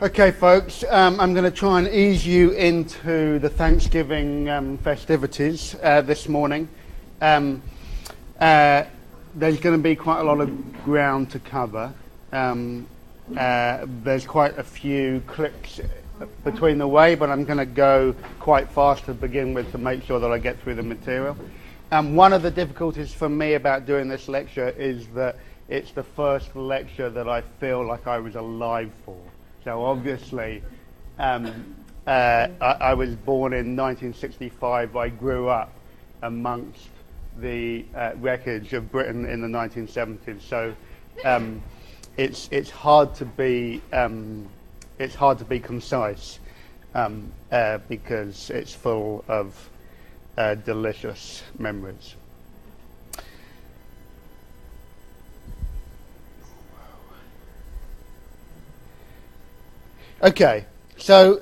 Okay, folks, I'm going to try and ease you into the Thanksgiving festivities this morning. There's going to be quite a lot of ground to cover. There's quite a few clips between the way, but I'm going to go quite fast to begin with to make sure that I get through the material. One of the difficulties for me about doing this lecture is that it's the first lecture that I feel like I was alive for. So obviously, I was born in 1965. I grew up amongst the wreckage of Britain in the 1970s. So it's hard to be concise because it's full of delicious memories. Okay, so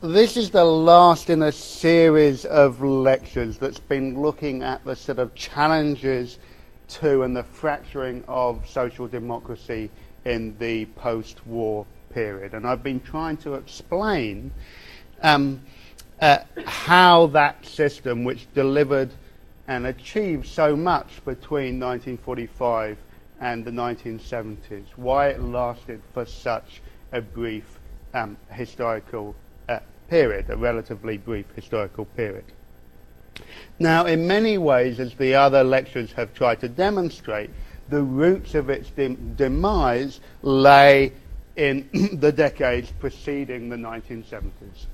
this is the last in a series of lectures that's been looking at the sort of challenges to and the fracturing of social democracy in the post-war period. And I've been trying to explain how that system, which delivered and achieved so much between 1945 and the 1970s, why it lasted for such a brief historical period, a relatively brief historical period. Now, in many ways, as the other lectures have tried to demonstrate, the roots of its demise lay in the decades preceding the 1970s.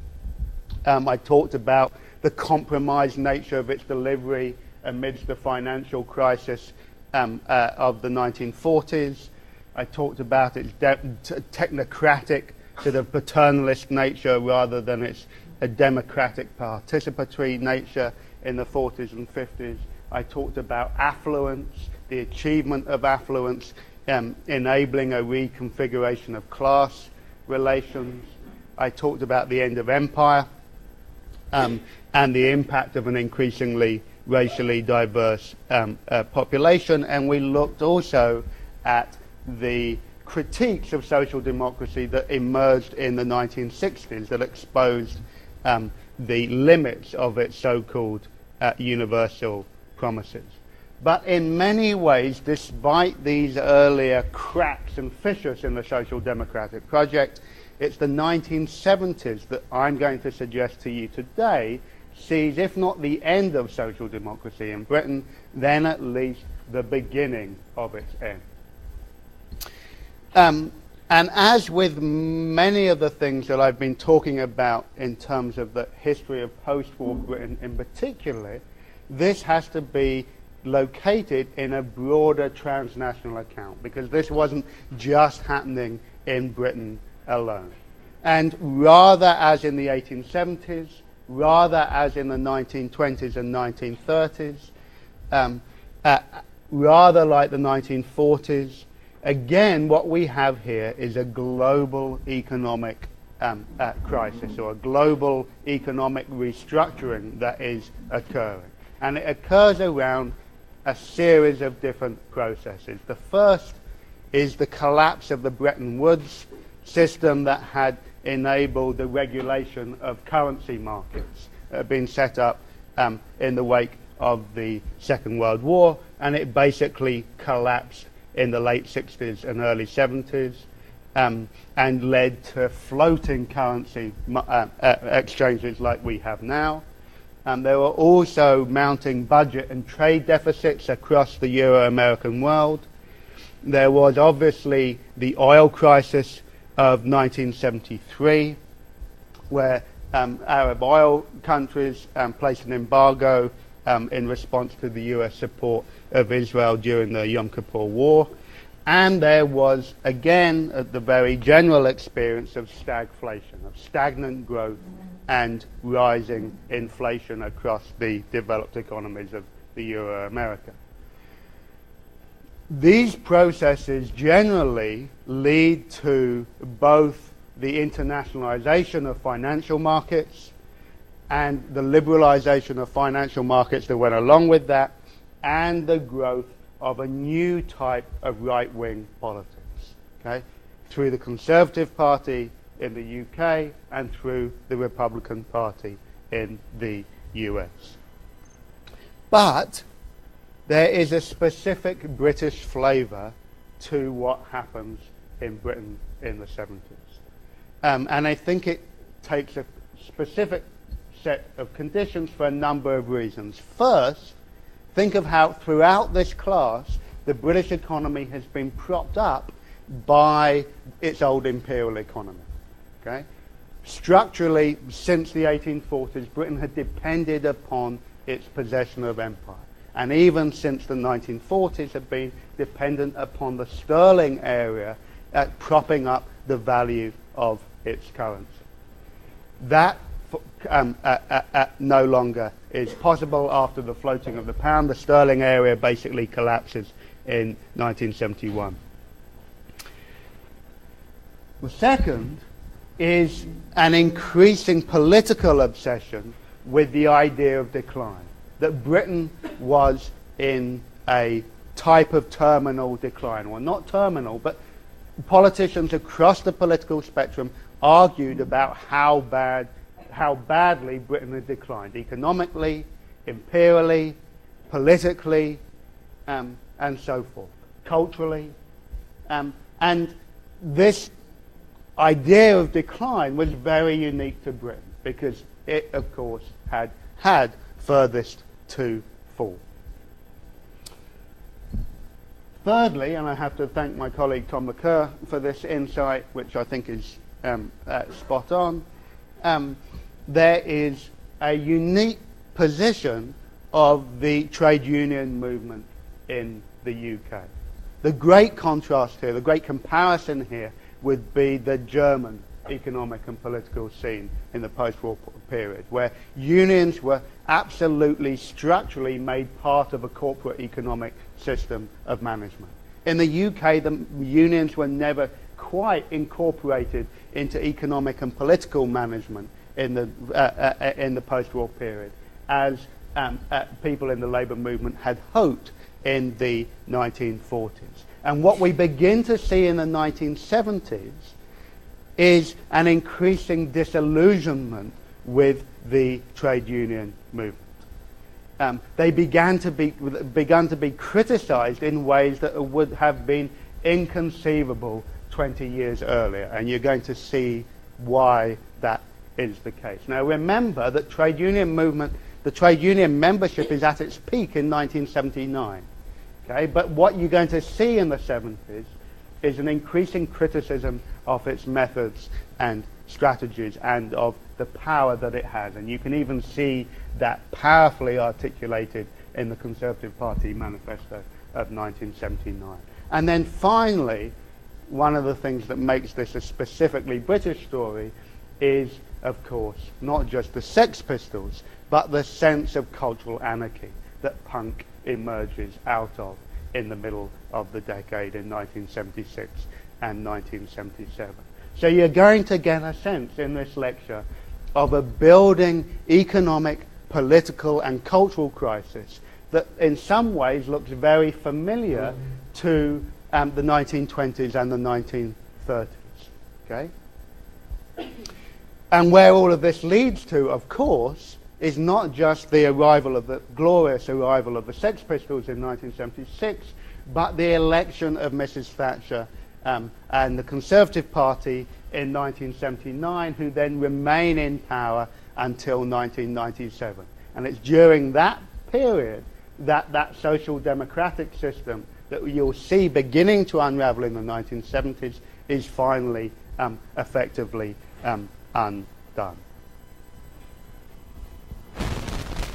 I talked about the compromised nature of its delivery amidst the financial crisis of the 1940s. I talked about its technocratic, sort of paternalist nature rather than its democratic participatory nature in the 40s and 50s. I talked about affluence, the achievement of affluence, enabling a reconfiguration of class relations. I talked about the end of empire and the impact of an increasingly racially diverse population, and we looked also at the critiques of social democracy that emerged in the 1960s that exposed the limits of its so-called universal promises. But in many ways, despite these earlier cracks and fissures in the social democratic project, it's the 1970s that I'm going to suggest to you today sees, if not the end of social democracy in Britain, then at least the beginning of its end. And as with many of the things that I've been talking about in terms of the history of post-war Britain in particular, this has to be located in a broader transnational account, because this wasn't just happening in Britain alone. And rather as in the 1870s, rather as in the 1920s and 1930s, rather like the 1940s, again, what we have here is a global economic crisis, or a global economic restructuring that is occurring. And it occurs around a series of different processes. The first is the collapse of the Bretton Woods system that had enabled the regulation of currency markets that had been set up in the wake of the Second World War, and it basically collapsed in the late 60s and early 70s and led to floating currency exchanges like we have now. There were also mounting budget and trade deficits across the Euro-American world. There was obviously the oil crisis of 1973, where Arab oil countries placed an embargo in response to the US support of Israel during the Yom Kippur War. And there was, again, the very general experience of stagflation, of stagnant growth and rising inflation across the developed economies of the Euro-America. These processes generally lead to both the internationalization of financial markets and the liberalization of financial markets that went along with that, and the growth of a new type of right-wing politics. Okay? through the Conservative Party in the UK and through the Republican Party in the US. But there is a specific British flavour to what happens in Britain in the 70s. And I think it takes a specific set of conditions for a number of reasons. First, think of how throughout this class the British economy has been propped up by its old imperial economy. Okay? Structurally, since the 1840s, Britain had depended upon its possession of empire. And even since the 1940s had been dependent upon the sterling area at propping up the value of its currency. That no longer is possible after the floating of the pound. The sterling area basically collapses in 1971. The second is an increasing political obsession with the idea of decline, that Britain was in a type of terminal decline. Well, not terminal, but politicians across the political spectrum argued about how badly Britain had declined, economically, imperially, politically, and so forth, culturally. And this idea of decline was very unique to Britain because it, of course, had furthest to fall. Thirdly, and I have to thank my colleague Tom McCurr for this insight, which I think is spot on, there is a unique position of the trade union movement in the UK. The great contrast here, the great comparison here would be the German economic and political scene in the post-war period, where unions were absolutely structurally made part of a corporate economic system of management. In the UK, the unions were never quite incorporated into economic and political management in the post-war period, as people in the labour movement had hoped in the 1940s. And what we begin to see in the 1970s is an increasing disillusionment with the trade union movement. They began to be criticised in ways that would have been inconceivable 20 years earlier, and you're going to see why that is the case. Now remember that the trade union membership is at its peak in 1979. Okay, but what you're going to see in the 70s is an increasing criticism of its methods and strategies and of the power that it has. And you can even see that powerfully articulated in the Conservative Party manifesto of 1979. And then finally, one of the things that makes this a specifically British story is, of course, not just the Sex Pistols, but the sense of cultural anarchy that punk emerges out of in the middle of the decade in 1976 and 1977. So you're going to get a sense in this lecture of a building economic, political and cultural crisis that in some ways looks very familiar to the 1920s and the 1930s. Okay? And where all of this leads to, of course, is not just the glorious arrival of the Sex Pistols in 1976, but the election of Mrs. Thatcher and the Conservative Party in 1979, who then remain in power until 1997. And it's during that period that social democratic system that you'll see beginning to unravel in the 1970s is finally effectively undone.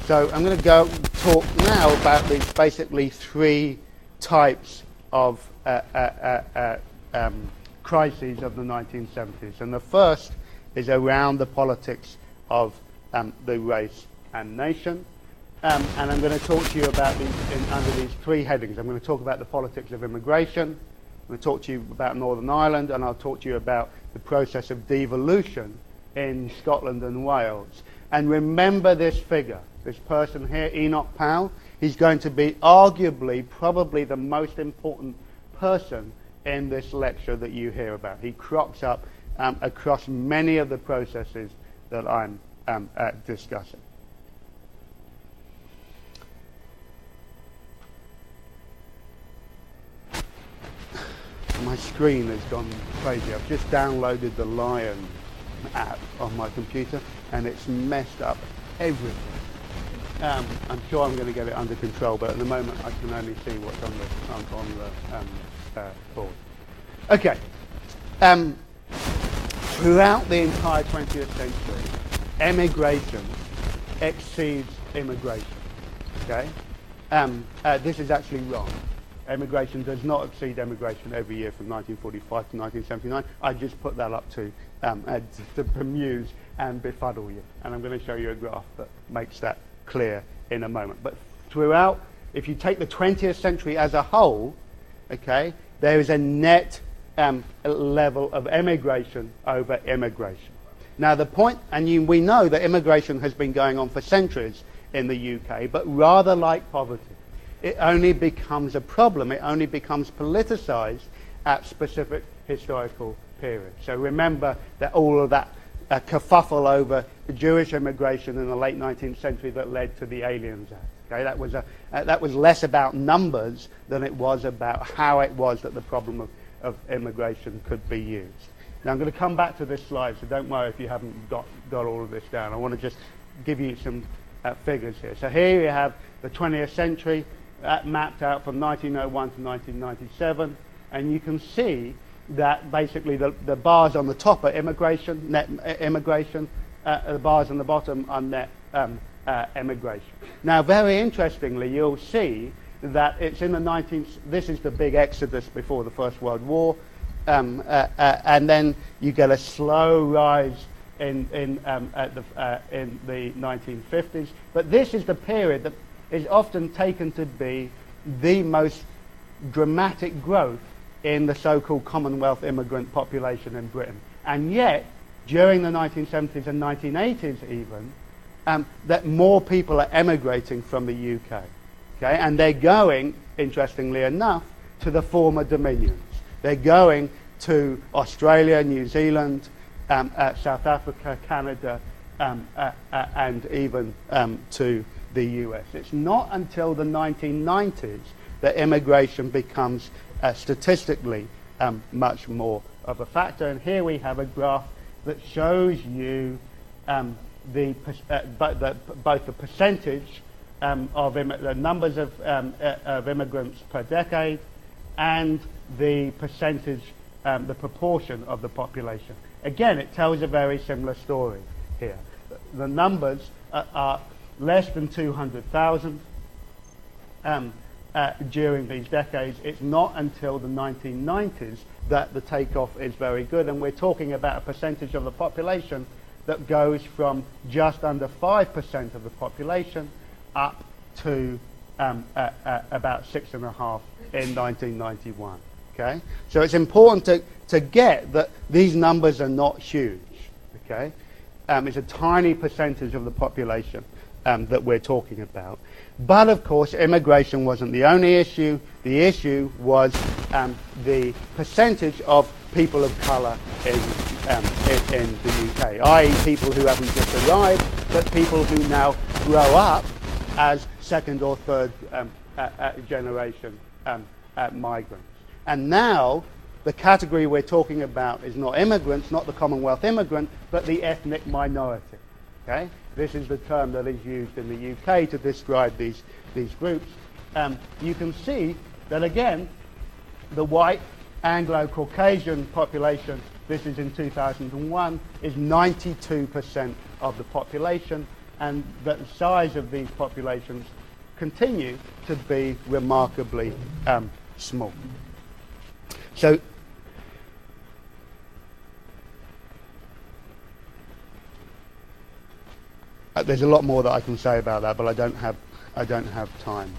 So I'm going to talk now about these basically three types of crises of the 1970s. And the first is around the politics of the race and nation. And I'm going to talk to you about these under these three headings. I'm going to talk about the politics of immigration, I'm going to talk to you about Northern Ireland, and I'll talk to you about the process of devolution in Scotland and Wales. And remember this figure, this person here, Enoch Powell. He's going to be arguably, probably the most important person in this lecture that you hear about. He crops up across many of the processes that I'm discussing. My screen has gone crazy. I've just downloaded the Lion app on my computer and it's messed up everything. I'm sure I'm going to get it under control, but at the moment I can only see what's on the board. Okay. Throughout the entire 20th century, emigration exceeds immigration. Okay. This is actually wrong. Emigration does not exceed emigration every year from 1945 to 1979. I just put that up to bemuse and befuddle you. And I'm going to show you a graph that makes that clear in a moment. But throughout, if you take the 20th century as a whole, okay, there is a net level of emigration over immigration. Now the point, and we know that immigration has been going on for centuries in the UK, but rather like poverty, it only becomes a problem, it only becomes politicized at specific historical periods. So remember that all of that kerfuffle over the Jewish immigration in the late 19th century that led to the Aliens Act. Okay, that was less about numbers than it was about how it was that the problem of immigration could be used. Now I'm going to come back to this slide, so don't worry if you haven't got all of this down. I want to just give you some figures here. So here you have the 20th century mapped out from 1901 to 1997, and you can see that basically the bars on the top are immigration, net immigration, the bars on the bottom are net emigration. Now very interestingly, you'll see that it's in the 19th, this is the big exodus before the First World War, and then you get a slow rise in the 1950s. But this is the period that is often taken to be the most dramatic growth in the so-called Commonwealth immigrant population in Britain. And yet, during the 1970s and 1980s even, that more people are emigrating from the UK. Okay? And they're going, interestingly enough, to the former dominions. They're going to Australia, New Zealand, South Africa, Canada, and even to the US. It's not until the 1990s that immigration becomes statistically much more of a factor. And here we have a graph that shows you both the percentage of the numbers of immigrants per decade and the percentage, the proportion of the population. Again, it tells a very similar story here. The numbers are less than 200,000 during these decades. It's not until the 1990s that the takeoff is very good, and we're talking about a percentage of the population that goes from just under 5% of the population up to about 6.5% in 1991. Okay, so it's important to get that these numbers are not huge. Okay, it's a tiny percentage of the population that we're talking about. But of course, immigration wasn't the only issue. The issue was the percentage of people of colour in the UK, i.e. people who haven't just arrived, but people who now grow up as second or third generation migrants. And now the category we're talking about is not immigrants, not the Commonwealth immigrant, but the ethnic minority. Okay? This is the term that is used in the UK to describe these groups. You can see that again, the white Anglo-Caucasian population, this is in 2001, is 92% of the population, and the size of these populations continue to be remarkably small. So there's a lot more that I can say about that, but I don't have time.